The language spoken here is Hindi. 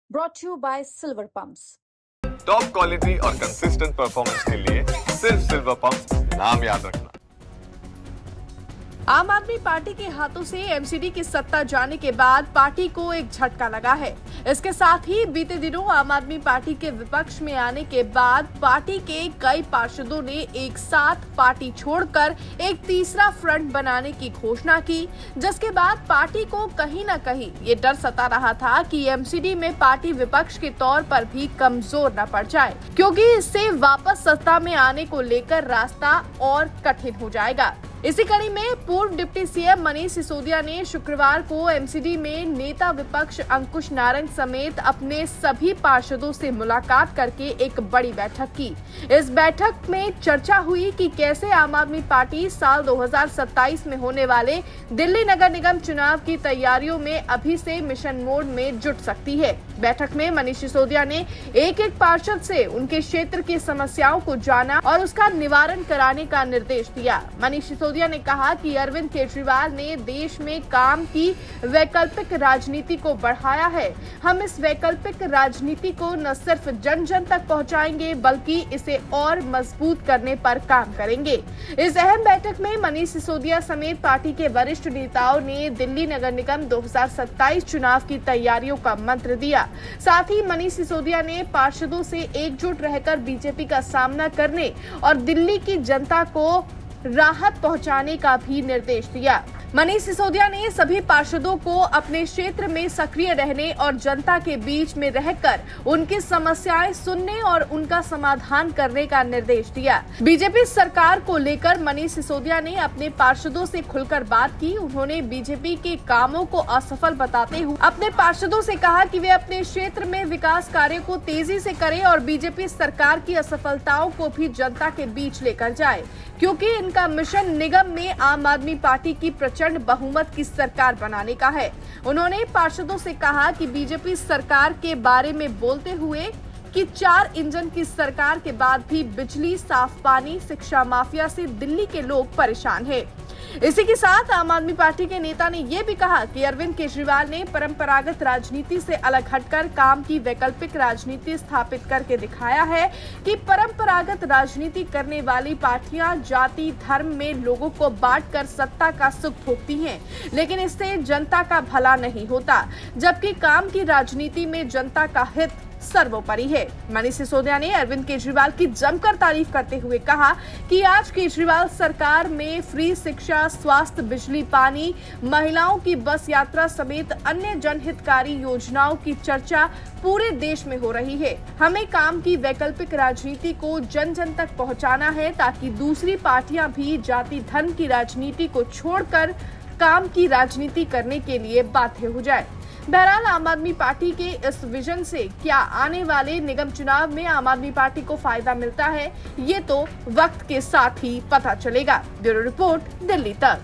brought to you by Silver Pumps. Top quality और कंसिस्टेंट परफॉर्मेंस के लिए सिर्फ सिल्वर पंप्स नाम याद रखना। आम आदमी पार्टी के हाथों से एमसीडी की सत्ता जाने के बाद पार्टी को एक झटका लगा है। इसके साथ ही बीते दिनों आम आदमी पार्टी के विपक्ष में आने के बाद पार्टी के कई पार्षदों ने एक साथ पार्टी छोड़कर एक तीसरा फ्रंट बनाने की घोषणा की, जिसके बाद पार्टी को कहीं न कहीं ये डर सता रहा था कि एमसीडी में पार्टी विपक्ष के तौर पर भी कमजोर न पड़ जाए, क्योंकि इससे वापस सत्ता में आने को लेकर रास्ता और कठिन हो जाएगा। इसी कड़ी में पूर्व डिप्टी सीएम मनीष सिसोदिया ने शुक्रवार को एमसीडी में नेता विपक्ष अंकुश नारंग समेत अपने सभी पार्षदों से मुलाकात करके एक बड़ी बैठक की। इस बैठक में चर्चा हुई कि कैसे आम आदमी पार्टी साल 2027 में होने वाले दिल्ली नगर निगम चुनाव की तैयारियों में अभी से मिशन मोड में जुट सकती है। बैठक में मनीष सिसोदिया ने एक एक पार्षद से उनके क्षेत्र की समस्याओं को जाना और उसका निवारण कराने का निर्देश दिया। मनीष सिसोदिया ने कहा कि अरविंद केजरीवाल ने देश में काम की वैकल्पिक राजनीति को बढ़ाया है। हम इस वैकल्पिक राजनीति को न सिर्फ जन जन तक पहुंचाएंगे, बल्कि इसे और मजबूत करने पर काम करेंगे। इस अहम बैठक में मनीष सिसोदिया समेत पार्टी के वरिष्ठ नेताओं ने दिल्ली नगर निगम 2027 चुनाव की तैयारियों का मंत्र दिया। साथ ही मनीष सिसोदिया ने पार्षदों से एकजुट रहकर बीजेपी का सामना करने और दिल्ली की जनता को राहत पहुंचाने का भी निर्देश दिया। मनीष सिसोदिया ने सभी पार्षदों को अपने क्षेत्र में सक्रिय रहने और जनता के बीच में रहकर उनकी समस्याएं सुनने और उनका समाधान करने का निर्देश दिया। बीजेपी सरकार को लेकर मनीष सिसोदिया ने अपने पार्षदों से खुलकर बात की। उन्होंने बीजेपी के कामों को असफल बताते हुए अपने पार्षदों से कहा कि वे अपने क्षेत्र में विकास कार्य को तेजी से करें और बीजेपी सरकार की असफलताओं को भी जनता के बीच लेकर जाए, क्योंकि इनका मिशन निगम में आम आदमी पार्टी की प्रचंड बहुमत की सरकार बनाने का है। उन्होंने पार्षदों से कहा कि बीजेपी सरकार के बारे में बोलते हुए कि 4 इंजन की सरकार के बाद भी बिजली, साफ पानी, शिक्षा माफिया से दिल्ली के लोग परेशान हैं। इसी के साथ आम आदमी पार्टी के नेता ने यह भी कहा कि अरविंद केजरीवाल ने परंपरागत राजनीति से अलग हटकर काम की वैकल्पिक राजनीति स्थापित करके दिखाया है कि परंपरागत राजनीति करने वाली पार्टियां जाति धर्म में लोगों को बांटकर सत्ता का सुख भोगती हैं, लेकिन इससे जनता का भला नहीं होता, जबकि काम की राजनीति में जनता का हित सर्वोपरि है। मनीष सिसोदिया ने अरविंद केजरीवाल की जमकर तारीफ करते हुए कहा कि आज केजरीवाल सरकार में फ्री शिक्षा, स्वास्थ्य, बिजली, पानी, महिलाओं की बस यात्रा समेत अन्य जनहितकारी योजनाओं की चर्चा पूरे देश में हो रही है। हमें काम की वैकल्पिक राजनीति को जन जन तक पहुंचाना है, ताकि दूसरी पार्टियां भी जाति धर्म की राजनीति को छोड़कर काम की राजनीति करने के लिए बाध्य हो जाए। बहरहाल आम आदमी पार्टी के इस विजन से क्या आने वाले निगम चुनाव में आम आदमी पार्टी को फायदा मिलता है, ये तो वक्त के साथ ही पता चलेगा। ब्यूरो रिपोर्ट, दिल्ली तक।